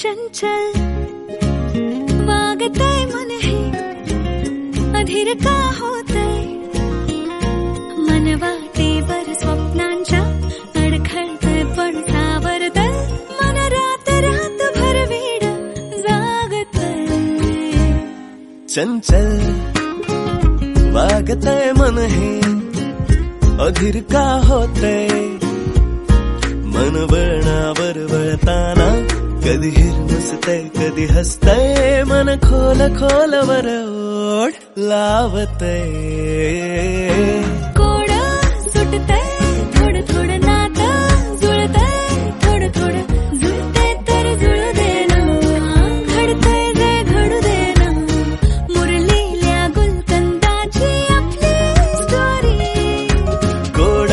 चंचल वागतय मन हे अधीर का होतय मन वाटेवर स्वप्नांच्या अडखळतय पण सावरतय मन रात रातभर वेड जागतय चंचल वागतय मन हे अधीर का होतय मन वळणावर वळताना कधी हिरमुसतय कधी हसतय मन खोल खोलवर ओढ लावतय कोड सुटतय थोडं थोडं नातं जुळतय थोडं थोडं जुळतय तर जुळू दे ना घडतय जे घडू दे ना मुरलेल्या गुलकंदाची आपली स्टोरी कोड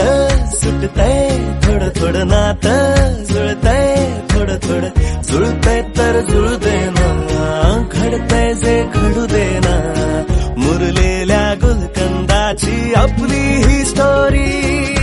सुटतय थोडं थोडं नातं जुळतय थोडं थोडं जुळतय तर जुळू दे ना घडतय जे घडू दे ना मुरलेल्या गुलकंदाची आपली ही स्टोरी